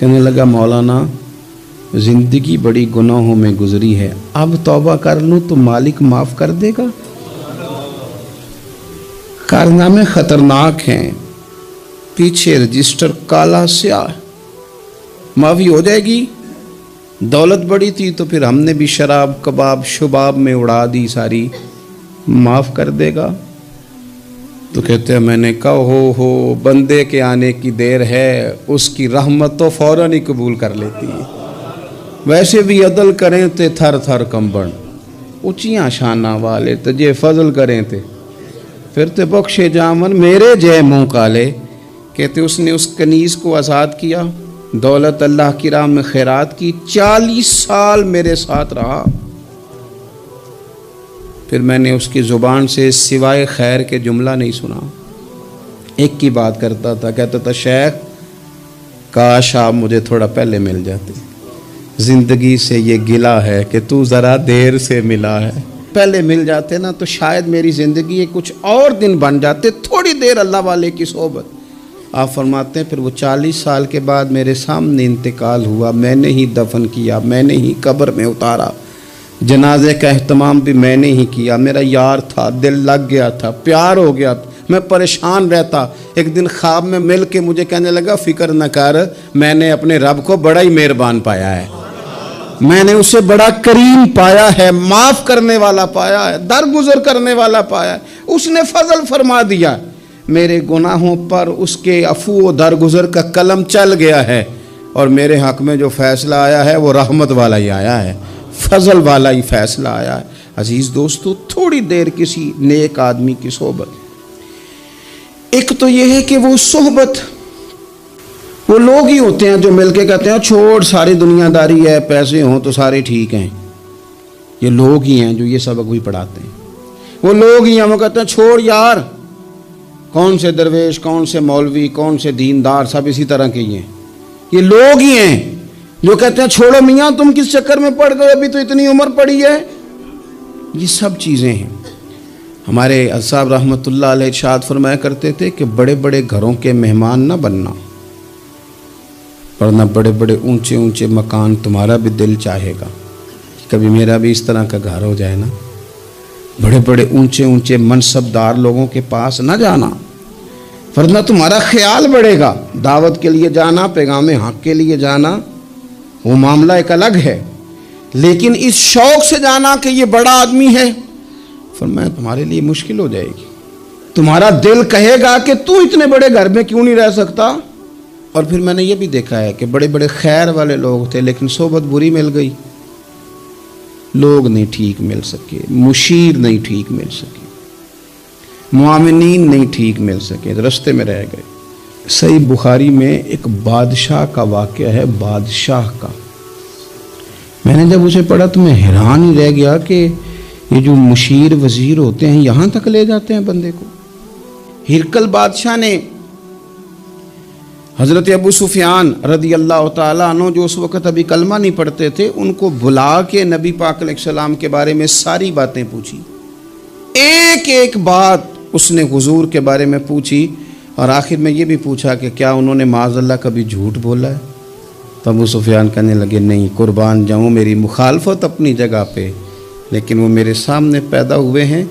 کہنے لگا مولانا زندگی بڑی گناہوں میں گزری ہے، اب توبہ کر لوں تو مالک معاف کر دے گا؟ کارنامے خطرناک ہیں، پیچھے رجسٹر کالا سیاہ، معافی ہو جائے گی۔ دولت بڑی تھی تو پھر ہم نے بھی شراب کباب شباب میں اڑا دی ساری، معاف کر دے گا؟ تو کہتے ہیں میں نے کہا ہو بندے کے آنے کی دیر ہے، اس کی رحمت تو فوراً ہی قبول کر لیتی ہے۔ ویسے بھی عدل کریں تے تھر تھر کمبن، اونچیاں شانہ والے تجھے فضل کریں تے پھر تے بخشے جامن میرے جے منہ کالے۔ کہتے اس نے اس کنیز کو آزاد کیا، دولت اللہ کی راہ میں خیرات کی، 40 سال میرے ساتھ رہا، پھر میں نے اس کی زبان سے سوائے خیر کے جملہ نہیں سنا۔ ایک کی بات کرتا تھا، کہتا تھا شیخ کاش آپ مجھے تھوڑا پہلے مل جاتے، زندگی سے یہ گلہ ہے کہ تو ذرا دیر سے ملا ہے، پہلے مل جاتے نا تو شاید میری زندگی کچھ اور دن بن جاتے، تھوڑی دیر اللہ والے کی صحبت۔ آپ فرماتے ہیں پھر وہ 40 سال کے بعد میرے سامنے انتقال ہوا، میں نے ہی دفن کیا، میں نے ہی قبر میں اتارا، جنازے کا اہتمام بھی میں نے ہی کیا۔ میرا یار تھا، دل لگ گیا تھا، پیار ہو گیا تھا، میں پریشان رہتا۔ ایک دن خواب میں مل کے مجھے کہنے لگا فکر نہ کر، میں نے اپنے رب کو بڑا ہی مہربان پایا ہے، میں نے اسے بڑا کریم پایا ہے، معاف کرنے والا پایا ہے، درگزر کرنے والا پایا ہے، اس نے فضل فرما دیا، میرے گناہوں پر اس کے عفو و درگزر کا قلم چل گیا ہے، اور میرے حق میں جو فیصلہ آیا ہے وہ رحمت والا ہی آیا ہے، فضل والا ہی فیصلہ آیا ہے۔ عزیز دوستو، تھوڑی دیر کسی نیک آدمی کی صحبت، ایک تو یہ ہے کہ وہ صحبت، وہ لوگ ہی ہوتے ہیں جو مل کے کہتے ہیں چھوڑ ساری دنیا داری ہے، پیسے ہوں تو سارے ٹھیک ہیں۔ یہ لوگ ہی ہیں جو یہ سبق بھی پڑھاتے ہیں، وہ لوگ ہی ہیں وہ کہتے ہیں چھوڑ یار، کون سے درویش، کون سے مولوی، کون سے دیندار، سب اسی طرح کے ہی ہیں۔ یہ لوگ ہی ہیں جو کہتے ہیں چھوڑو میاں تم کس چکر میں پڑ گئے، ابھی تو اتنی عمر پڑی ہے۔ یہ سب چیزیں ہیں۔ ہمارے صاحب رحمۃ اللہ علیہ ارشاد فرمایا کرتے تھے کہ بڑے بڑے گھروں کے مہمان نہ بننا، ورنہ بڑے بڑے اونچے اونچے مکان تمہارا بھی دل چاہے گا، کبھی میرا بھی اس طرح کا گھر ہو جائے نا۔ بڑے بڑے اونچے اونچے منصبدار لوگوں کے پاس نہ جانا، ورنہ تمہارا خیال بڑھے گا۔ دعوت کے لیے جانا، پیغام حق کے لیے جانا، وہ معاملہ ایک الگ ہے، لیکن اس شوق سے جانا کہ یہ بڑا آدمی ہے، فرمایا تمہارے لیے مشکل ہو جائے گی۔ تمہارا دل کہے گا کہ تو اتنے بڑے گھر میں کیوں نہیں رہ سکتا۔ اور پھر میں نے یہ بھی دیکھا ہے کہ بڑے بڑے خیر والے لوگ تھے لیکن صحبت بری مل گئی، لوگ نہیں ٹھیک مل سکے، مشیر نہیں ٹھیک مل سکے، معاونین نہیں ٹھیک مل سکے، رستے میں رہ گئے۔ صحیح بخاری میں ایک بادشاہ کا واقعہ ہے، بادشاہ کا۔ میں نے جب اسے پڑھا تو میں حیران ہی رہ گیا کہ یہ جو مشیر وزیر ہوتے ہیں یہاں تک لے جاتے ہیں بندے کو۔ ہرقل بادشاہ نے حضرت ابو سفیان رضی اللہ تعالیٰ عنہ، جو اس وقت ابھی کلمہ نہیں پڑھتے تھے، ان کو بلا کے نبی پاک علیہ السلام کے بارے میں ساری باتیں پوچھی، ایک ایک بات اس نے حضور کے بارے میں پوچھی، اور آخر میں یہ بھی پوچھا کہ کیا انہوں نے معاذ اللہ کبھی جھوٹ بولا ہے؟ تو ابو سفیان کہنے لگے نہیں، قربان جاؤں، میری مخالفت اپنی جگہ پہ، لیکن وہ میرے سامنے پیدا ہوئے ہیں،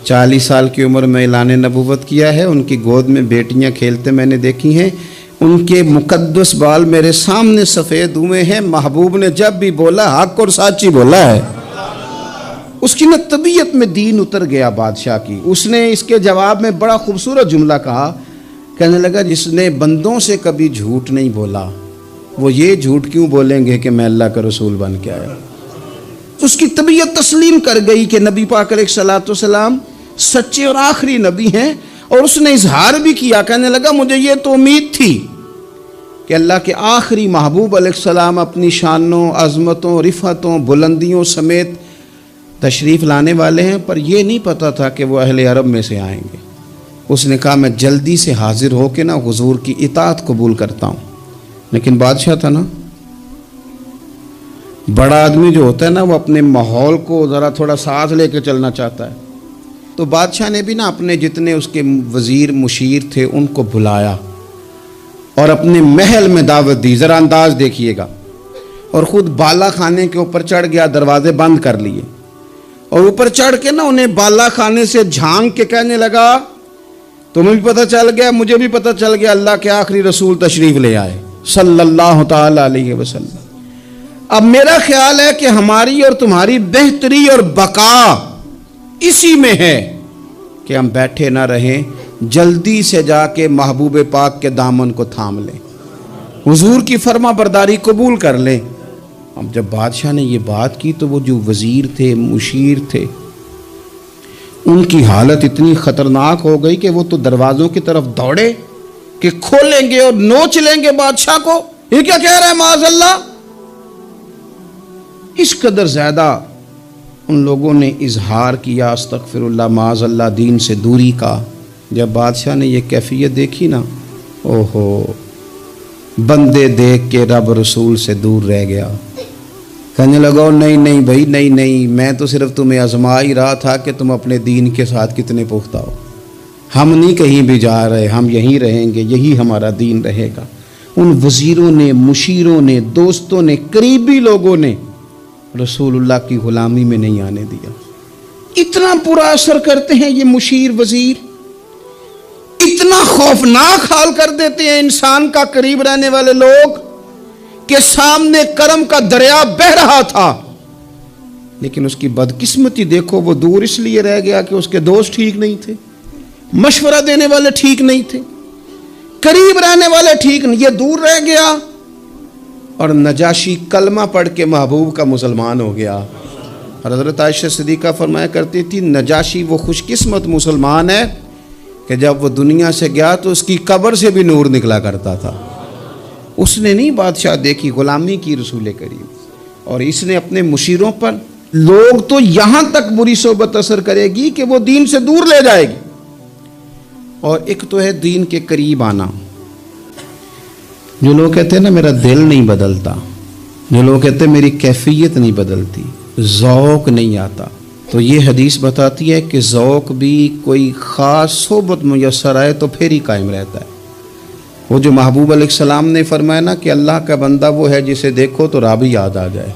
40 سال کی عمر میں اعلان نبوت کیا ہے، ان کی گود میں بیٹیاں کھیلتے میں نے دیکھی ہیں، ان کے مقدس بال میرے سامنے سفید ہوئے ہیں، محبوب نے جب بھی بولا حق اور سچی بولا ہے۔ اس کی نہ طبیعت میں دین اتر گیا بادشاہ کی۔ اس نے اس کے جواب میں بڑا خوبصورت جملہ کہا، کہنے لگا جس نے بندوں سے کبھی جھوٹ نہیں بولا وہ یہ جھوٹ کیوں بولیں گے کہ میں اللہ کا رسول بن کے آیا۔ اس کی طبیعت تسلیم کر گئی کہ نبی پاک علیہ الصلوۃ والسلام سچے اور آخری نبی ہیں، اور اس نے اظہار بھی کیا، کہنے لگا مجھے یہ تو امید تھی کہ اللہ کے آخری محبوب علیہ السلام اپنی شانوں، عظمتوں، رفعتوں، بلندیوں سمیت تشریف لانے والے ہیں، پر یہ نہیں پتا تھا کہ وہ اہل عرب میں سے آئیں گے۔ اس نے کہا میں جلدی سے حاضر ہو کے نا حضور کی اطاعت قبول کرتا ہوں، لیکن بادشاہ تھا نا، بڑا آدمی جو ہوتا ہے نا وہ اپنے ماحول کو ذرا تھوڑا ساتھ لے کے چلنا چاہتا ہے، تو بادشاہ نے بھی نا اپنے جتنے اس کے وزیر مشیر تھے ان کو بلایا، اور اپنے محل میں دعوت دی. ذرا انداز دیکھیے گا. اور خود بالا خانے کے اوپر چڑھ گیا, دروازے بند کر لیے, اور اوپر چڑھ کے نا انہیں بالا خانے سے جھانک کے کہنے لگا تمہیں بھی پتہ چل گیا, مجھے بھی پتہ چل گیا, اللہ کے آخری رسول تشریف لے آئے صلی اللہ تعالی علیہ وسلم. اب میرا خیال ہے کہ ہماری اور تمہاری بہتری اور بقا اسی میں ہے کہ ہم بیٹھے نہ رہیں, جلدی سے جا کے محبوب پاک کے دامن کو تھام لیں, حضور کی فرما برداری قبول کر لیں. اب جب بادشاہ نے یہ بات کی تو وہ جو وزیر تھے, مشیر تھے, ان کی حالت اتنی خطرناک ہو گئی کہ وہ تو دروازوں کی طرف دوڑے کہ کھولیں گے اور نوچ لیں گے بادشاہ کو. یہ کیا کہہ رہا ہے معاذ اللہ. اس قدر زیادہ ان لوگوں نے اظہار کیا استغفر اللہ معاذ اللہ دین سے دوری کا. جب بادشاہ نے یہ کیفیت دیکھی نا, اوہو, بندے دیکھ کے رب رسول سے دور رہ گیا. کہنے لگا نہیں بھائی, نہیں, میں تو صرف تمہیں آزما ہی رہا تھا کہ تم اپنے دین کے ساتھ کتنے پختہ ہو. ہم نہیں کہیں بھی جا رہے, ہم یہیں رہیں گے, یہی ہمارا دین رہے گا. ان وزیروں نے, مشیروں نے, دوستوں نے, قریبی لوگوں نے رسول اللہ کی غلامی میں نہیں آنے دیا. اتنا برا اثر کرتے ہیں یہ مشیر وزیر, اتنا خوفناک حال کر دیتے ہیں انسان کا قریب رہنے والے لوگ کہ سامنے کرم کا دریا بہ رہا تھا, لیکن اس کی بدقسمتی دیکھو, وہ دور اس لیے رہ گیا کہ اس کے دوست ٹھیک نہیں تھے, مشورہ دینے والے ٹھیک نہیں تھے, قریب رہنے والے ٹھیک نہیں, یہ دور رہ گیا. اور نجاشی کلمہ پڑھ کے محبوب کا مسلمان ہو گیا. اور حضرت عائشہ صدیقہ فرمایا کرتی تھی نجاشی وہ خوش قسمت مسلمان ہے کہ جب وہ دنیا سے گیا تو اس کی قبر سے بھی نور نکلا کرتا تھا. اس نے نہیں بادشاہ دیکھی, غلامی کی رسول کریم. اور اس نے اپنے مشیروں پر, لوگ تو یہاں تک بری صحبت اثر کرے گی کہ وہ دین سے دور لے جائے گی. اور ایک تو ہے دین کے قریب آنا. جو لوگ کہتے ہیں نا میرا دل نہیں بدلتا, جو لوگ کہتے ہیں میری کیفیت نہیں بدلتی, ذوق نہیں آتا, تو یہ حدیث بتاتی ہے کہ ذوق بھی کوئی خاص صحبت میسر آئے تو پھر ہی قائم رہتا ہے. وہ جو محبوب علیہ السلام نے فرمایا نا کہ اللہ کا بندہ وہ ہے جسے دیکھو تو رب یاد آ جائے.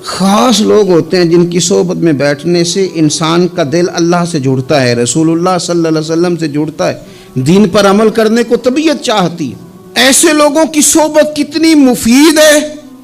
خاص لوگ ہوتے ہیں جن کی صحبت میں بیٹھنے سے انسان کا دل اللہ سے جڑتا ہے, رسول اللہ صلی اللہ علیہ وسلم سے جڑتا ہے, دین پر عمل کرنے کو طبیعت چاہتی ہے. ایسے لوگوں کی صحبت کتنی مفید ہے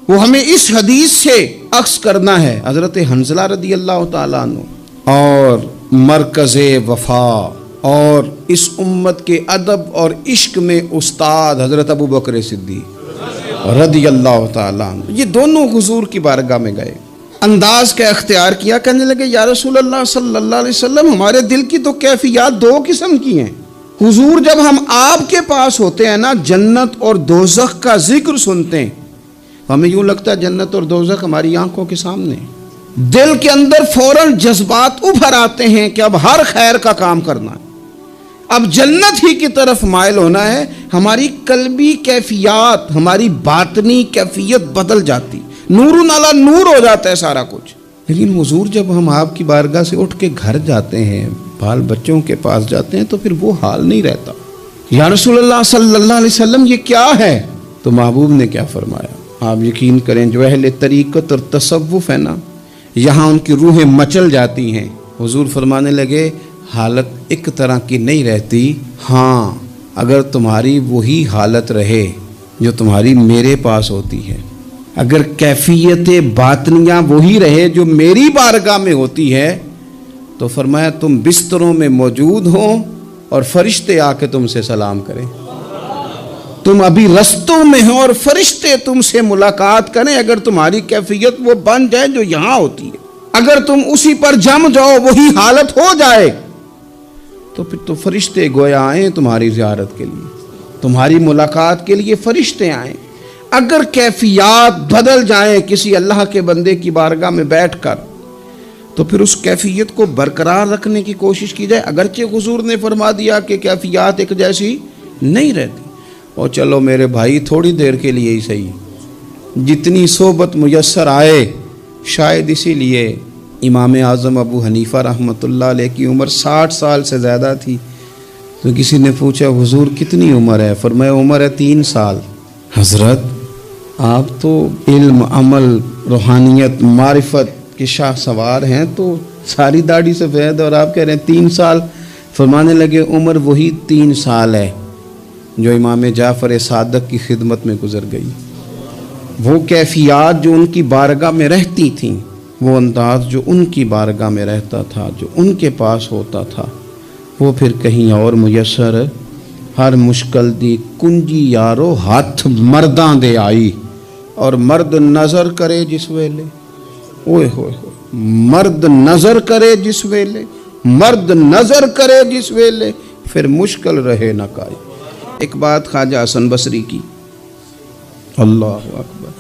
وہ ہمیں اس حدیث سے عکس کرنا ہے. حضرت حنظلہ رضی اللہ تعالیٰ عنہ اور مرکز وفا اور اس امت کے ادب اور عشق میں استاد حضرت ابو بکر صدیق رضی اللہ تعالیٰ عنہ, یہ دونوں حضور کی بارگاہ میں گئے, انداز کا اختیار کیا, کہنے لگے یا رسول اللہ صلی اللہ علیہ وسلم ہمارے دل کی تو کیفیات دو قسم کی ہیں. حضور جب ہم آپ کے پاس ہوتے ہیں نا, جنت اور دوزخ کا ذکر سنتے ہیں, ہمیں یوں لگتا ہے جنت اور دوزخ ہماری آنکھوں کے سامنے. دل کے اندر فوراً جذبات ابھر آتے ہیں کہ اب ہر خیر کا کام کرنا ہے, اب جنت ہی کی طرف مائل ہونا ہے. ہماری قلبی کیفیات, ہماری باطنی کیفیت بدل جاتی, نور علی نور ہو جاتا ہے سارا کچھ. لیکن حضور جب ہم آپ کی بارگاہ سے اٹھ کے گھر جاتے ہیں, بال بچوں کے پاس جاتے ہیں, تو پھر وہ حال نہیں رہتا. یا رسول اللہ صلی اللہ علیہ وسلم یہ کیا ہے؟ تو محبوب نے کیا فرمایا, آپ یقین کریں جو اہل طریقت اور تصوف ہے نا, یہاں ان کی روحیں مچل جاتی ہیں. حضور فرمانے لگے حالت ایک طرح کی نہیں رہتی, ہاں اگر تمہاری وہی حالت رہے جو تمہاری میرے پاس ہوتی ہے, اگر کیفیت باطنیہ وہی رہے جو میری بارگاہ میں ہوتی ہے, تو فرمایا تم بستروں میں موجود ہوں اور فرشتے آ کے تم سے سلام کریں. تم ابھی رستوں میں ہو اور فرشتے تم سے ملاقات کریں, اگر تمہاری کیفیت وہ بن جائے جو یہاں ہوتی ہے, اگر تم اسی پر جم جاؤ, وہی حالت ہو جائے, تو پھر تو فرشتے گویا آئیں تمہاری زیارت کے لیے, تمہاری ملاقات کے لیے فرشتے آئیں. اگر کیفیات بدل جائیں کسی اللہ کے بندے کی بارگاہ میں بیٹھ کر, تو پھر اس کیفیت کو برقرار رکھنے کی کوشش کی جائے. اگرچہ حضور نے فرما دیا کہ کیفیات ایک جیسی نہیں رہتی, اور چلو میرے بھائی تھوڑی دیر کے لیے ہی صحیح, جتنی صحبت میسر آئے. شاید اسی لیے امام اعظم ابو حنیفہ رحمۃ اللہ علیہ کی عمر 60 سال سے زیادہ تھی, تو کسی نے پوچھا حضور کتنی عمر ہے؟ فرمایا عمر ہے 3 سال۔ حضرت آپ تو علم، عمل، روحانیت، معرفت کے شاہ سوار ہیں، تو ساری داڑھی سفید اور آپ کہہ رہے ہیں 3 سال۔ فرمانے لگے عمر وہی 3 سال ہے جو امام جعفر صادق کی خدمت میں گزر گئی۔ وہ کیفیات جو ان کی بارگاہ میں رہتی تھیں، وہ انداز جو ان کی بارگاہ میں رہتا تھا، جو ان کے پاس ہوتا تھا، وہ پھر کہیں اور میسر ہر مشکل دی کنجی یارو ہاتھ مرداں دے آئی، اور مرد نظر کرے جس ویلے، اوئے ہوئے ہوئے، مرد نظر کرے جس ویلے، مرد نظر کرے جس ویلے، پھر مشکل رہے نہ کائی۔ ایک بات خواجہ حسن بصری کی، اللہ اکبر،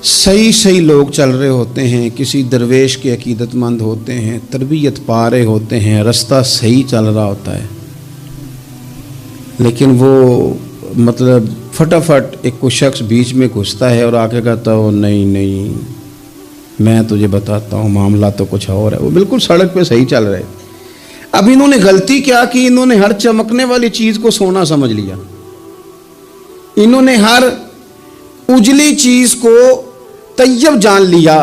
صحیح لوگ چل رہے ہوتے ہیں، کسی درویش کے عقیدت مند ہوتے ہیں، تربیت پا رہے ہوتے ہیں، رستہ صحیح چل رہا ہوتا ہے، لیکن وہ مطلب فٹافٹ ایک کوئی شخص بیچ میں گھستا ہے اور آگے کہتا ہو نہیں میں تجھے بتاتا ہوں معاملہ تو کچھ اور ہے۔ وہ بالکل سڑک پہ صحیح چل رہے تھے، اب انہوں نے غلطی کیا کی، انہوں نے ہر چمکنے والی چیز کو سونا سمجھ لیا، انہوں نے ہر اجلی چیز کو طیب جان لیا۔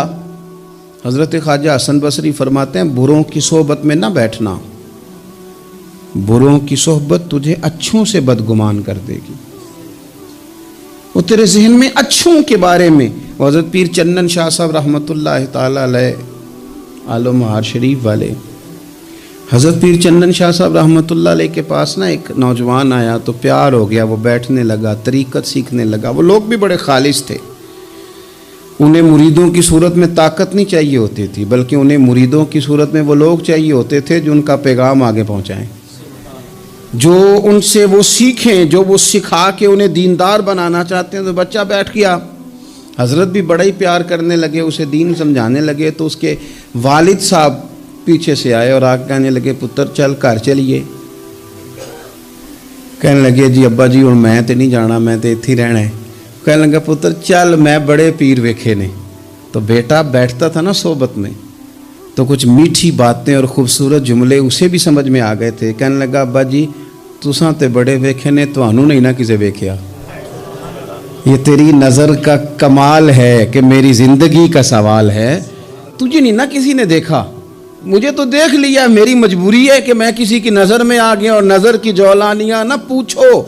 حضرت خواجہ حسن بصری فرماتے ہیں بروں کی صحبت میں نہ بیٹھنا، بروں کی صحبت تجھے اچھوں سے بدگمان کر دے گی، وہ تیرے ذہن میں اچھوں کے بارے میں۔ حضرت پیر چنن شاہ صاحب رحمۃ اللہ تعالی علیہ آل و مہار شریف والے، حضرت پیر چنن شاہ صاحب رحمۃ اللہ علیہ کے پاس نا ایک نوجوان آیا تو پیار ہو گیا، وہ بیٹھنے لگا، طریقت سیکھنے لگا۔ وہ لوگ بھی بڑے خالص تھے، انہیں مریدوں کی صورت میں طاقت نہیں چاہیے ہوتی تھی، بلکہ انہیں مریدوں کی صورت میں وہ لوگ چاہیے ہوتے تھے جو ان کا پیغام آگے پہنچائیں، جو ان سے وہ سیکھیں، جو وہ سکھا کے انہیں دیندار بنانا چاہتے ہیں۔ تو بچہ بیٹھ گیا، حضرت بھی بڑا ہی پیار کرنے لگے، اسے دین سمجھانے لگے۔ تو اس کے والد صاحب پیچھے سے آئے اور آگے کہنے لگے پتر چل گھر چلیے۔ کہنے لگے جی ابا جی اور میں تے نہیں جانا، میں تے اتھی رہنا ہے۔ کہنے لگا پتر چل میں بڑے پیر ویکھے نے۔ تو بیٹا بیٹھتا تھا نا صحبت میں تو کچھ میٹھی باتیں اور خوبصورت جملے اسے بھی سمجھ میں آ گئے تھے۔ کہنے لگا ابا جی تساں تے بڑے ویکھے نے، تانوں نہیں نہ کسے ویکھیا، یہ تیری نظر کا کمال ہے کہ میری زندگی کا سوال ہے، تجھے نہیں نہ کسی نے دیکھا، مجھے تو دیکھ لیا، میری مجبوری ہے کہ میں کسی کی نظر میں آ گیا، اور نظر کی جولانیاں نہ پوچھو،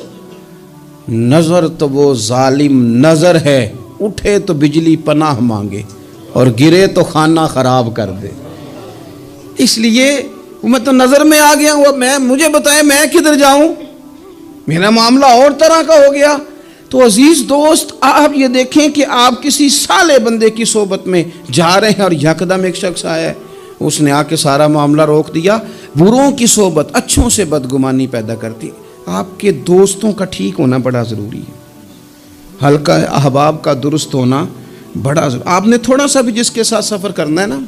نظر تو وہ ظالم نظر ہے، اٹھے تو بجلی پناہ مانگے اور گرے تو خانہ خراب کر دے۔ اس لیے میں تو نظر میں آ گیا ہوں، مجھے بتائیں میں کدھر جاؤں، میرا معاملہ اور طرح کا ہو گیا۔ تو عزیز دوست آپ یہ دیکھیں کہ آپ کسی صالح بندے کی صحبت میں جا رہے ہیں اور یکدم ایک شخص آیا ہے، اس نے آ کے سارا معاملہ روک دیا۔ بروں کی صحبت اچھوں سے بدگمانی پیدا کرتی ہے۔ آپ کے دوستوں کا ٹھیک ہونا بڑا ضروری ہے، حلقہ احباب کا درست ہونا بڑا ضروری۔ آپ نے تھوڑا سا بھی جس کے ساتھ سفر کرنا ہے نا،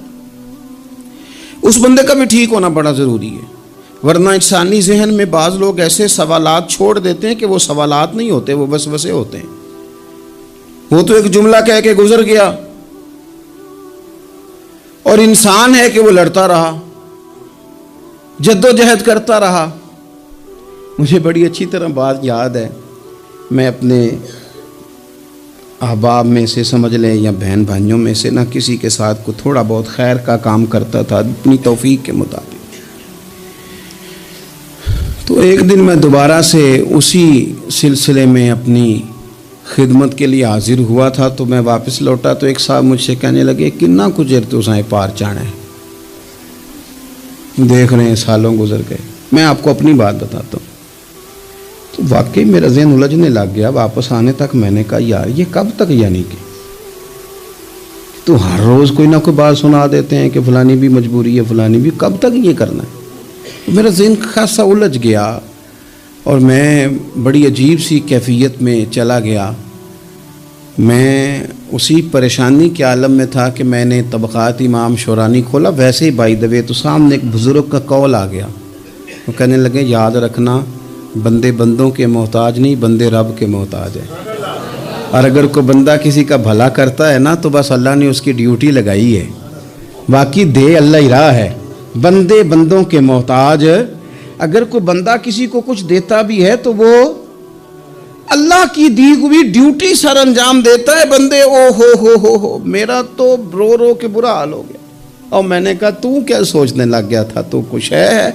اس بندے کا بھی ٹھیک ہونا بڑا ضروری ہے، ورنہ انسانی ذہن میں بعض لوگ ایسے سوالات چھوڑ دیتے ہیں کہ وہ سوالات نہیں ہوتے، وہ وسوسے ہوتے ہیں۔ وہ تو ایک جملہ کہہ کے گزر گیا، اور انسان ہے کہ وہ لڑتا رہا، جدوجہد کرتا رہا۔ مجھے بڑی اچھی طرح بات یاد ہے، میں اپنے احباب میں سے سمجھ لیں یا بہن بھائیوں میں سے نہ کسی کے ساتھ کو تھوڑا بہت خیر کا کام کرتا تھا اپنی توفیق کے مطابق۔ تو ایک دن میں دوبارہ سے اسی سلسلے میں اپنی خدمت کے لیے حاضر ہوا تھا، تو میں واپس لوٹا تو ایک صاحب مجھ سے کہنے لگے کنا کچھ تو سائیں پار چانا ہے، دیکھ رہے ہیں سالوں گزر گئے۔ میں آپ کو اپنی بات بتاتا ہوں، تو واقعی میرا ذہن الجھنے لگ گیا۔ واپس آنے تک میں نے کہا یار یہ کب تک، یعنی کہ تو ہر روز کوئی نہ کوئی بات سنا دیتے ہیں کہ فلانی بھی مجبوری ہے، فلانی بھی، کب تک یہ کرنا ہے؟ میرا ذہن خاصا الجھ گیا اور میں بڑی عجیب سی کیفیت میں چلا گیا۔ میں اسی پریشانی کے عالم میں تھا کہ میں نے طبقات امام شورانی کھولا، ویسے ہی بائی دا وے تو سامنے ایک بزرگ کا قول آ گیا۔ وہ کہنے لگے یاد رکھنا بندے بندوں کے محتاج نہیں، بندے رب کے محتاج ہیں، اور اگر کوئی بندہ کسی کا بھلا کرتا ہے نا تو بس اللہ نے اس کی ڈیوٹی لگائی ہے، باقی دے اللہ ہی راہ ہے۔ بندے بندوں کے محتاج اگر کوئی بندہ کسی کو کچھ دیتا بھی ہے تو وہ اللہ کی دی ہوئی ڈیوٹی سر انجام دیتا ہے. بندے او ہو میرا تو رو رو کے برا حال ہو گیا. اور میں نے کہا تو کیا سوچنے لگ گیا تھا, تو کچھ ہے؟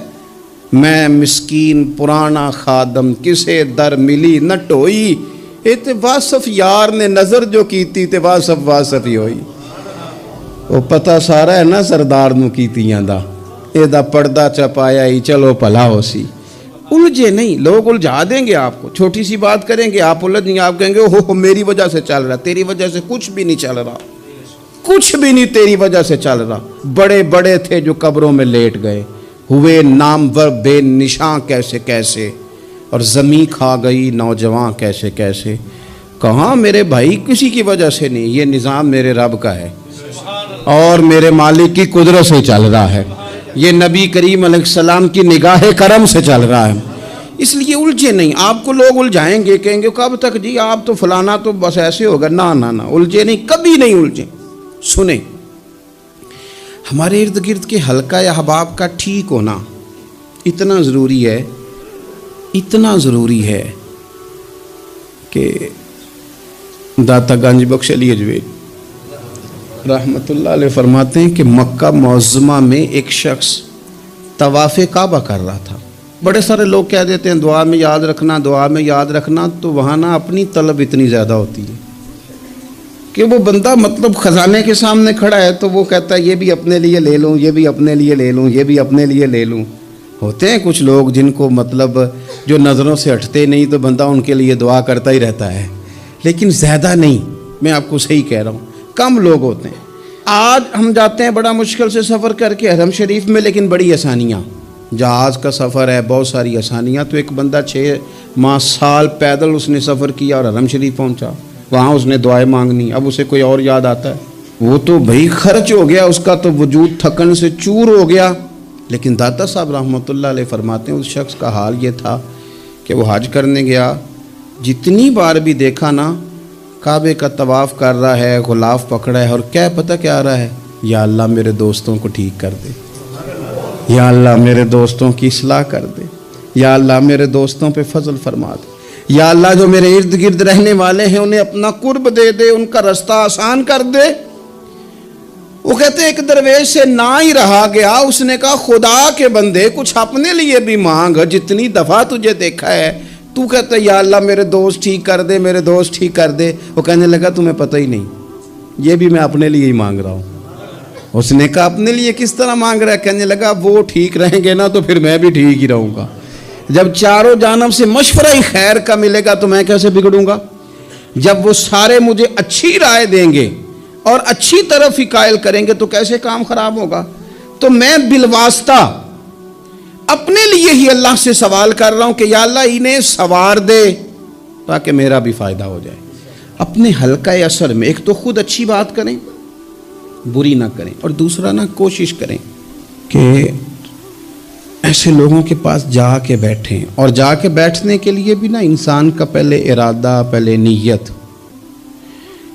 میں مسکین پرانا خادم کسے در ملی نہ ٹوئی, تے واصف یار نے نظر جو کیتی تے واصف ہی ہوئی. وہ پتہ سارا ہے نا سردار نو کیتیاں دا, اے دا پردہ چپایا ہی چلو بھلا ہو سی. الجھے نہیں, لوگ الجھا دیں گے آپ کو, چھوٹی سی بات کریں گے آپ الجھ نہیں, آپ کہیں گے اوہ میری وجہ سے چل رہا, تیری وجہ سے کچھ بھی نہیں چل رہا, کچھ بھی نہیں تیری وجہ سے چل رہا. بڑے بڑے تھے جو قبروں میں لیٹ گئے, ہوئے نامور بے نشاں کیسے کیسے, اور زمین کھا گئی نوجوان کیسے کیسے. کہاں میرے بھائی کسی کی وجہ سے نہیں, یہ نظام میرے رب کا ہے اور میرے مالک کی قدرت سے چل رہا ہے, یہ نبی کریم علیہ السلام کی نگاہ کرم سے چل رہا ہے. اس لیے الجھے نہیں. آپ کو لوگ الجھائیں گے, کہیں گے کب تک جی آپ تو فلانا تو بس ایسے ہوگا. نہ الجھے نہیں, کبھی نہیں الجھے. سنیں, ہمارے ارد گرد کے حلقہ یا احباب کا ٹھیک ہونا اتنا ضروری ہے کہ داتا گنج بخش علی اجویل رحمت اللہ علیہ فرماتے ہیں کہ مکہ معظمہ میں ایک شخص طواف کعبہ کر رہا تھا. بڑے سارے لوگ کہہ دیتے ہیں دعا میں یاد رکھنا, تو وہاں نا اپنی طلب اتنی زیادہ ہوتی ہے کہ وہ بندہ مطلب خزانے کے سامنے کھڑا ہے تو وہ کہتا ہے یہ بھی اپنے لیے لے لوں, یہ بھی اپنے لیے لے لوں, یہ بھی اپنے لیے لے لوں. ہوتے ہیں کچھ لوگ جن کو مطلب جو نظروں سے ہٹتے نہیں, تو بندہ ان کے لیے دعا کرتا ہی رہتا ہے, لیکن زیادہ نہیں. میں آپ کو صحیح کہہ رہا ہوں, کم لوگ ہوتے ہیں. آج ہم جاتے ہیں بڑا مشکل سے سفر کر کے حرم شریف میں, لیکن بڑی آسانیاں, جہاز کا سفر ہے, بہت ساری آسانیاں. تو ایک بندہ 6 ماہ سال پیدل اس نے سفر کیا اور حرم شریف پہنچا, وہاں اس نے دعائیں مانگنی. اب اسے کوئی اور یاد آتا ہے, وہ تو بھائی خرچ ہو گیا, اس کا تو وجود تھکن سے چور ہو گیا. لیکن داتا صاحب رحمۃ اللہ علیہ فرماتے ہیں اس شخص کا حال یہ تھا کہ وہ حج کرنے گیا, جتنی بار بھی دیکھا نا کعبے کا طواف کر رہا ہے, غلاف پکڑا ہے, اور کیا پتہ کیا آ رہا ہے, یا اللہ میرے دوستوں کو ٹھیک کر دے, یا اللہ میرے دوستوں کی اصلاح کر دے, یا اللہ میرے دوستوں پہ فضل فرما دے, یا اللہ جو میرے ارد گرد رہنے والے ہیں انہیں اپنا قرب دے دے, ان کا رستہ آسان کر دے. وہ کہتے ہیں ایک درویش سے نہ ہی رہا گیا, اس نے کہا خدا کے بندے کچھ اپنے لیے بھی مانگ, جتنی دفعہ تجھے دیکھا ہے تو کہتا ہے یا اللہ میرے دوست ٹھیک کر دے, میرے دوست ٹھیک کر دے. وہ کہنے لگا تمہیں پتہ ہی نہیں, یہ بھی میں اپنے لیے ہی مانگ رہا ہوں. اس نے کہا اپنے لیے کس طرح مانگ رہا ہے؟ کہنے لگا وہ ٹھیک رہیں گے نا تو پھر میں بھی ٹھیک ہی رہوں گا. جب چاروں جانب سے مشورہ ہی خیر کا ملے گا تو میں کیسے بگڑوں گا؟ جب وہ سارے مجھے اچھی رائے دیں گے اور اچھی طرف ہی قائل کریں گے تو کیسے کام خراب ہوگا؟ تو میں بالواسطہ اپنے لیے ہی اللہ سے سوال کر رہا ہوں کہ یا اللہ انہیں سوار دے تاکہ میرا بھی فائدہ ہو جائے. اپنے حلقہ اثر میں ایک تو خود اچھی بات کریں, بری نہ کریں, اور دوسرا نہ کوشش کریں کہ ایسے لوگوں کے پاس جا کے بیٹھیں. اور جا کے بیٹھنے کے لیے بھی نا انسان کا پہلے ارادہ, پہلے نیت.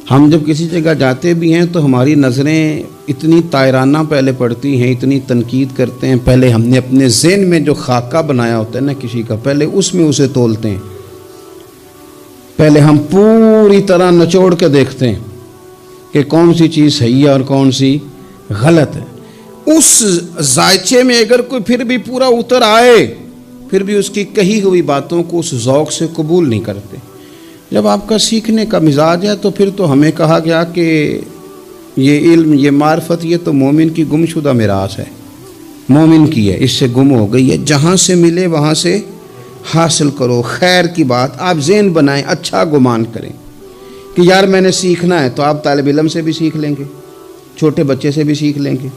ہم جب کسی جگہ جاتے بھی ہیں تو ہماری نظریں اتنی طائرانہ پہلے پڑتی ہیں, اتنی تنقید کرتے ہیں. پہلے ہم نے اپنے ذہن میں جو خاکہ بنایا ہوتا ہے نا کسی کا, پہلے اس میں اسے تولتے ہیں. پہلے ہم پوری طرح نچوڑ کے دیکھتے ہیں کہ کون سی چیز صحیح ہے اور کون سی غلط ہے. اس ذائچے میں اگر کوئی پھر بھی پورا اتر آئے, پھر بھی اس کی کہی ہوئی باتوں کو اس ذوق سے قبول نہیں کرتے. جب آپ کا سیکھنے کا مزاج ہے تو پھر تو ہمیں کہا گیا کہ یہ علم, یہ معرفت, یہ تو مومن کی گم شدہ میراث ہے, مومن کی ہے, اس سے گم ہو گئی ہے. جہاں سے ملے وہاں سے حاصل کرو. خیر کی بات آپ ذہن بنائیں, اچھا گمان کریں کہ یار میں نے سیکھنا ہے, تو آپ طالب علم سے بھی سیکھ لیں گے, چھوٹے بچے سے بھی سیکھ لیں گے.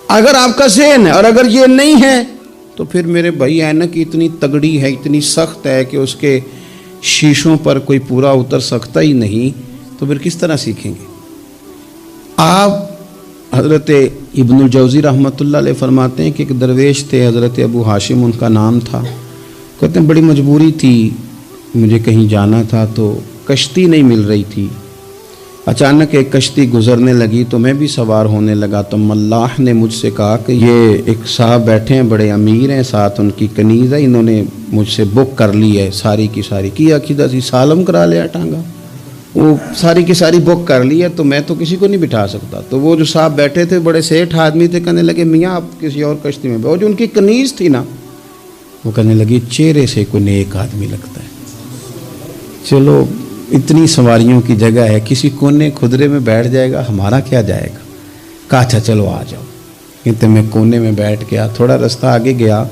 اگر آپ کا ذہن ہے اور اگر یہ نہیں ہے تو پھر میرے بھائی اینک اتنی تگڑی ہے, اتنی سخت ہے کہ اس کے شیشوں پر کوئی پورا اتر سکتا ہی نہیں, تو پھر کس طرح سیکھیں گے؟ آپ حضرت ابن الجوزی رحمۃ اللہ علیہ فرماتے ہیں کہ ایک درویش تھے, حضرت ابو ہاشم ان کا نام تھا. کہتے ہیں بڑی مجبوری تھی, مجھے کہیں جانا تھا تو کشتی نہیں مل رہی تھی, اچانک ایک کشتی گزرنے لگی تو میں بھی سوار ہونے لگا تو ملاح نے مجھ سے کہا کہ یہ ایک صاحب بیٹھے ہیں، بڑے امیر ہیں، ساتھ ان کی کنیز ہے، انہوں نے مجھ سے بک کر لی ہے ساری کی ساری، کی عقیدہ سی سالم کرا لیا ٹانگا، وہ ساری کی ساری بک کر لی ہے تو میں تو کسی کو نہیں بٹھا سکتا۔ تو وہ جو صاحب بیٹھے تھے بڑے سیٹھ آدمی تھے، کہنے لگے میاں آپ کسی اور کشتی میں، اور جو ان کی کنیز تھی نا وہ کہنے لگی چہرے سے کوئی نیک آدمی لگتا ہے، چلو اتنی سواریوں کی جگہ ہے، کسی کونے خدرے میں بیٹھ جائے گا، ہمارا کیا جائے گا۔ کہا اچھا چلو آ جاؤ۔ کہتے میں کونے میں بیٹھ گیا، تھوڑا رستہ آگے گیا،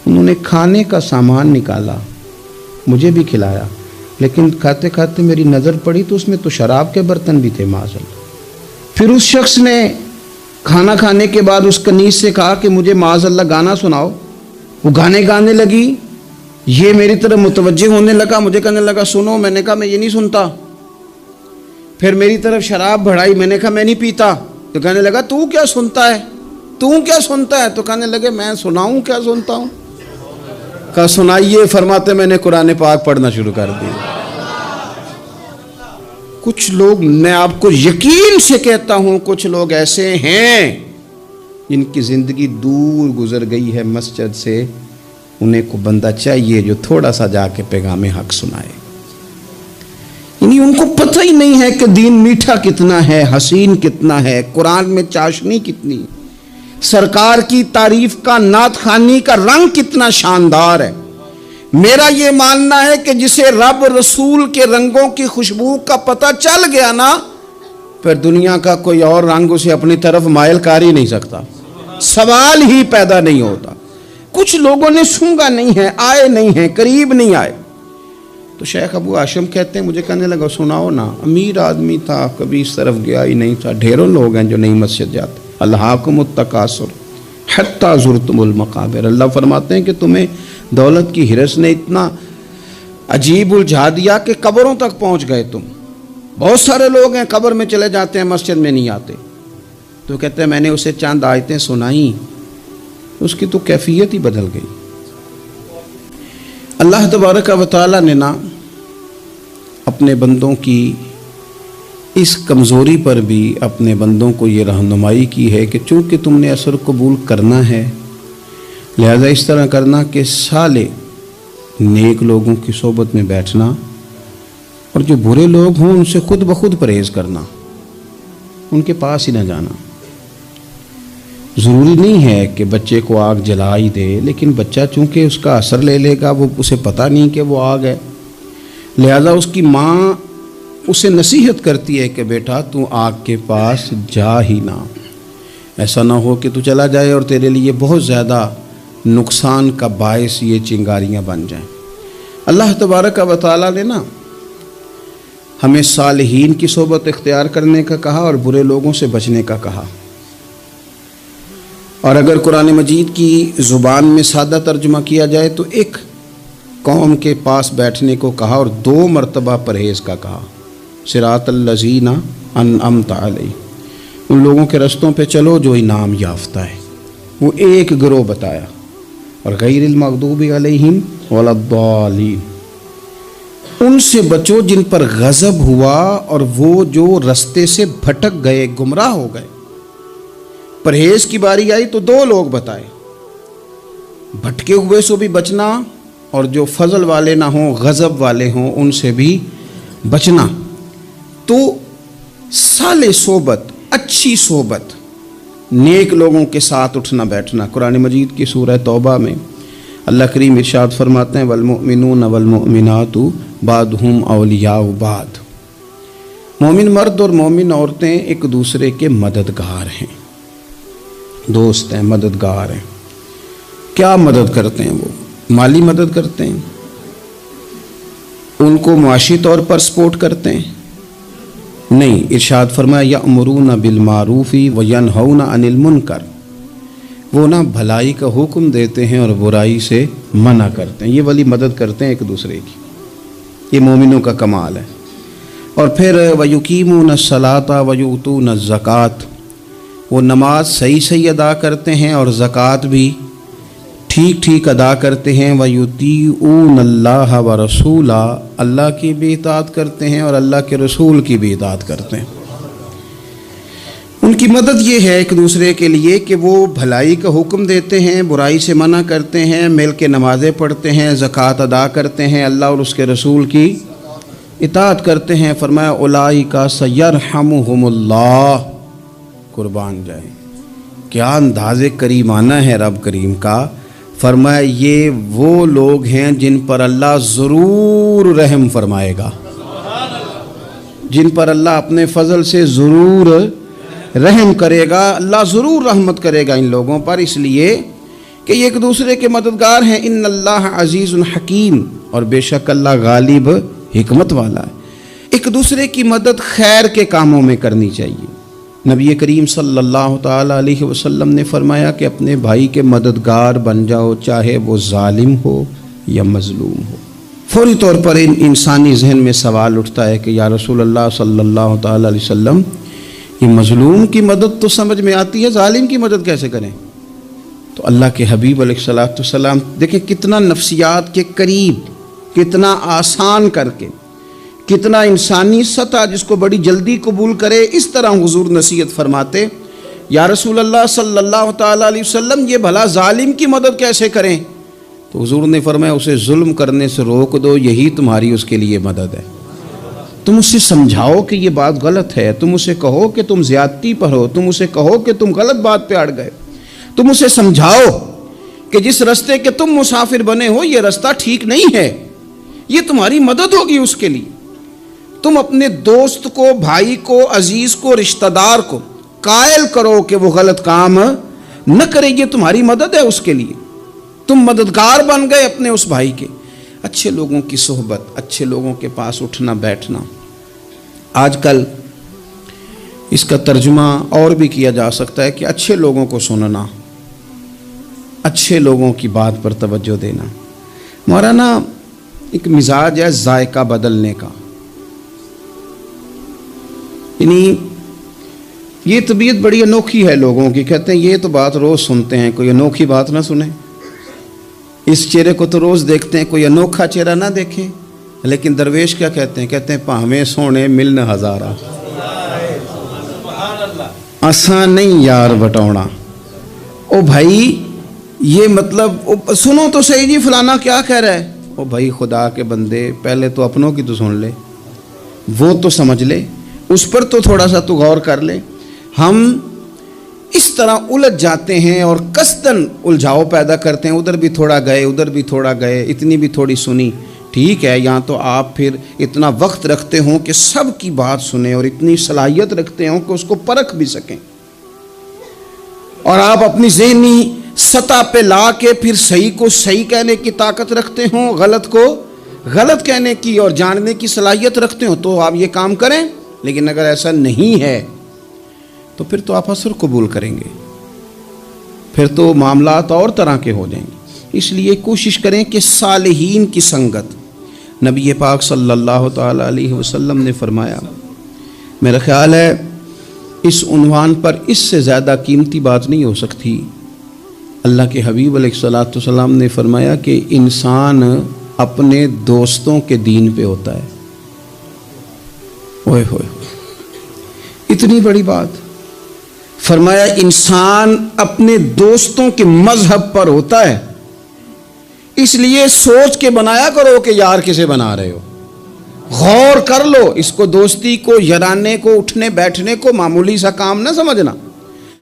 انہوں نے کھانے کا سامان نکالا، مجھے بھی کھلایا، لیکن کھاتے کھاتے میری نظر پڑی تو اس میں تو شراب کے برتن بھی تھے معاذ اللہ۔ پھر اس شخص نے کھانا کھانے کے بعد اس کنیز سے کہا کہ مجھے معاذ اللہ گانا سناؤ، وہ گانے گانے لگی، یہ میری طرف متوجہ ہونے لگا، مجھے کہنے لگا سنو، میں نے کہا میں یہ نہیں سنتا۔ پھر میری طرف شراب بڑھائی، میں نے کہا میں نہیں پیتا، تو کہنے لگا تو کیا سنتا ہے، تو کیا سنتا ہے، تو کہنے لگے میں سناؤں کیا سنتا ہوں۔ کہا سنائیے، فرماتے میں نے قرآن پاک پڑھنا شروع کر دیا۔ کچھ لوگ، میں آپ کو یقین سے کہتا ہوں، کچھ لوگ ایسے ہیں جن کی زندگی دور گزر گئی ہے مسجد سے، انہیں کو بندہ چاہیے جو تھوڑا سا جا کے پیغام حق سنائے۔ یعنی ان کو پتہ ہی نہیں ہے کہ دین میٹھا کتنا ہے، حسین کتنا ہے، قرآن میں چاشنی کتنی، سرکار کی تعریف کا، نعت خوانی کا رنگ کتنا شاندار ہے۔ میرا یہ ماننا ہے کہ جسے رب رسول کے رنگوں کی خوشبو کا پتہ چل گیا نا، پھر دنیا کا کوئی اور رنگ اسے اپنی طرف مائل کر ہی نہیں سکتا، سوال ہی پیدا نہیں ہوتا۔ کچھ لوگوں نے سونگا نہیں ہے، آئے نہیں ہیں، قریب نہیں آئے۔ تو شیخ ابو ہاشم کہتے ہیں، مجھے کہنے لگا سناؤ نا، امیر آدمی تھا، کبھی اس طرف گیا ہی نہیں تھا، ڈھیروں لوگ ہیں جو نہیں مسجد جاتے۔ الہاکم التکاثر حتی زرتم المقابر، اللہ فرماتے ہیں کہ تمہیں دولت کی ہرس نے اتنا عجیب الجھا دیا کہ قبروں تک پہنچ گئے تم۔ بہت سارے لوگ ہیں قبر میں چلے جاتے ہیں، مسجد میں نہیں آتے۔ تو کہتے ہیں میں نے اسے چند آیتیں سنائیں، اس کی تو کیفیت ہی بدل گئی۔ اللہ تبارک و تعالیٰ نے نا اپنے بندوں کی اس کمزوری پر بھی اپنے بندوں کو یہ رہنمائی کی ہے کہ چونکہ تم نے اثر قبول کرنا ہے، لہذا اس طرح کرنا کہ صالح نیک لوگوں کی صحبت میں بیٹھنا، اور جو برے لوگ ہوں ان سے خود بخود پرہیز کرنا، ان کے پاس ہی نہ جانا۔ ضروری نہیں ہے کہ بچے کو آگ جلا ہی دے، لیکن بچہ چونکہ اس کا اثر لے لے گا، وہ اسے پتہ نہیں کہ وہ آگ ہے، لہذا اس کی ماں اسے نصیحت کرتی ہے کہ بیٹا تو آگ کے پاس جا ہی نہ، ایسا نہ ہو کہ تو چلا جائے اور تیرے لیے بہت زیادہ نقصان کا باعث یہ چنگاریاں بن جائیں۔ اللہ تبارک و تعالیٰ نے نا ہمیں صالحین کی صحبت اختیار کرنے کا کہا اور برے لوگوں سے بچنے کا کہا۔ اور اگر قرآن مجید کی زبان میں سادہ ترجمہ کیا جائے تو ایک قوم کے پاس بیٹھنے کو کہا اور 2 مرتبہ پرہیز کا کہا، صراط الذین انعمت علیہم، ان لوگوں کے رستوں پہ چلو جو انعام یافتہ ہے۔ وہ ایک گروہ بتایا، اور غیر المغضوب علیہم ولا الضالین، ان سے بچو جن پر غضب ہوا اور وہ جو رستے سے بھٹک گئے، گمراہ ہو گئے۔ پرہیز کی باری آئی تو 2 لوگ بتائے، بھٹکے ہوئے سے بھی بچنا، اور جو فضل والے نہ ہوں، غضب والے ہوں، ان سے بھی بچنا۔ تو صالح صحبت، اچھی صحبت، نیک لوگوں کے ساتھ اٹھنا بیٹھنا۔ قرآن مجید کی سورہ توبہ میں اللہ کریم ارشاد فرماتے ہیں والمؤمنون والمؤمنات بعضهم اولیاء بعض، مومن مرد اور مومن عورتیں ایک دوسرے کے مددگار ہیں، دوست ہیں، مددگار ہیں۔ کیا مدد کرتے ہیں؟ وہ مالی مدد کرتے ہیں، ان کو معاشی طور پر سپورٹ کرتے ہیں؟ نہیں، ارشاد فرمایا یأمرون بالمعروف وینہون عن المنکر، وہ نا بھلائی کا حکم دیتے ہیں اور برائی سے منع کرتے ہیں، یہ والی مدد کرتے ہیں ایک دوسرے کی، یہ مومنوں کا کمال ہے۔ اور پھر وَيُقِيمُونَ الصَّلَاةَ وَيُؤْتُونَ الزَّكَاةَ، وہ نماز صحیح ادا کرتے ہیں اور زکوٰۃ بھی ٹھیک ادا کرتے ہیں۔ وَيُطِيعُونَ اللَّهَ وَرَسُولَهُ، اللہ کی بھی اطاعت کرتے ہیں اور اللہ کے رسول کی بھی اطاعت کرتے ہیں۔ ان کی مدد یہ ہے ایک دوسرے کے لیے کہ وہ بھلائی کا حکم دیتے ہیں، برائی سے منع کرتے ہیں، مل کے نمازیں پڑھتے ہیں، زکوٰۃ ادا کرتے ہیں، اللہ اور اس کے رسول کی اطاعت کرتے ہیں۔ فرمایا اولئک سیرحمہم اللہ، قربان جائے کیا انداز کریمانہ ہے رب کریم کا۔ فرمایا یہ وہ لوگ ہیں جن پر اللہ ضرور رحم فرمائے گا، جن پر اللہ اپنے فضل سے ضرور رحم کرے گا، اللہ ضرور رحمت کرے گا ان لوگوں پر، اس لیے کہ یہ ایک دوسرے کے مددگار ہیں۔ ان اللہ عزیز حکیم، اور بے شک اللہ غالب حکمت والا ہے۔ ایک دوسرے کی مدد خیر کے کاموں میں کرنی چاہیے۔ نبی کریم صلی اللہ تعالیٰ علیہ وسلم نے فرمایا کہ اپنے بھائی کے مددگار بن جاؤ، چاہے وہ ظالم ہو یا مظلوم ہو۔ فوری طور پر انسانی ذہن میں سوال اٹھتا ہے کہ یا رسول اللہ صلی اللہ تعالیٰ علیہ وسلم، یہ مظلوم کی مدد تو سمجھ میں آتی ہے، ظالم کی مدد کیسے کریں؟ تو اللہ کے حبیب علیہ الصلوۃ والسلام دیکھیں کتنا نفسیات کے قریب، کتنا آسان کر کے، کتنا انسانی سطح جس کو بڑی جلدی قبول کرے، اس طرح حضور نصیحت فرماتے، یا رسول اللہ صلی اللہ تعالیٰ علیہ وسلم یہ بھلا ظالم کی مدد کیسے کریں؟ تو حضور نے فرمایا اسے ظلم کرنے سے روک دو، یہی تمہاری اس کے لیے مدد ہے۔ تم اسے سمجھاؤ کہ یہ بات غلط ہے، تم اسے کہو کہ تم زیادتی پر ہو، تم اسے کہو کہ تم غلط بات پہ اڑ گئے، تم اسے سمجھاؤ کہ جس رستے کے تم مسافر بنے ہو یہ رستہ ٹھیک نہیں ہے، یہ تمہاری مدد ہوگی اس کے لیے۔ تم اپنے دوست کو، بھائی کو، عزیز کو، رشتہ دار کو قائل کرو کہ وہ غلط کام نہ کرے، یہ تمہاری مدد ہے اس کے لیے۔ تم مددگار بن گئے اپنے اس بھائی کے۔ اچھے لوگوں کی صحبت، اچھے لوگوں کے پاس اٹھنا بیٹھنا، آج کل اس کا ترجمہ اور بھی کیا جا سکتا ہے کہ اچھے لوگوں کو سننا، اچھے لوگوں کی بات پر توجہ دینا۔ ہمارا نا ایک مزاج ہے ذائقہ بدلنے کا، یعنی یہ طبیعت بڑی انوکھی ہے لوگوں کی، کہتے ہیں یہ تو بات روز سنتے ہیں، کوئی انوکھی بات نہ سنیں، اس چہرے کو تو روز دیکھتے ہیں، کوئی انوکھا چہرہ نہ دیکھیں۔ لیکن درویش کیا کہتے ہیں؟ کہتے ہیں پاہویں سونے ملن ہزارہ، آسان نہیں یار بٹونا۔ او بھائی یہ مطلب سنو تو صحیح جی فلانا کیا کہہ رہا ہے۔ او بھائی خدا کے بندے پہلے تو اپنوں کی تو سن لے، وہ تو سمجھ لے، اس پر تو تھوڑا سا تو غور کر لے۔ ہم اس طرح الجھ جاتے ہیں اور قصداً الجھاؤ پیدا کرتے ہیں، ادھر بھی تھوڑا گئے، ادھر بھی تھوڑا گئے، اتنی بھی تھوڑی سنی۔ ٹھیک ہے، یہاں تو آپ پھر اتنا وقت رکھتے ہوں کہ سب کی بات سنیں، اور اتنی صلاحیت رکھتے ہوں کہ اس کو پرکھ بھی سکیں، اور آپ اپنی ذہنی سطح پہ لا کے پھر صحیح کو صحیح کہنے کی طاقت رکھتے ہوں، غلط کو غلط کہنے کی اور جاننے کی صلاحیت رکھتے ہوں، تو آپ یہ کام کریں۔ لیکن اگر ایسا نہیں ہے تو پھر تو آپ اثر قبول کریں گے، پھر تو معاملات اور طرح کے ہو جائیں گے۔ اس لیے کوشش کریں کہ صالحین کی سنگت، نبی پاک صلی اللہ تعالیٰ علیہ وسلم نے فرمایا، میرا خیال ہے اس عنوان پر اس سے زیادہ قیمتی بات نہیں ہو سکتی۔ اللہ کے حبیب علیہ الصلوۃ والسلام نے فرمایا کہ انسان اپنے دوستوں کے دین پہ ہوتا ہے۔ اوئے ہوئے، اتنی بڑی بات فرمایا، انسان اپنے دوستوں کے مذہب پر ہوتا ہے۔ اس لیے سوچ کے بنایا کرو کہ یار کسے بنا رہے ہو، غور کر لو، اس کو دوستی کو، یارانے کو، اٹھنے بیٹھنے کو معمولی سا کام نہ سمجھنا۔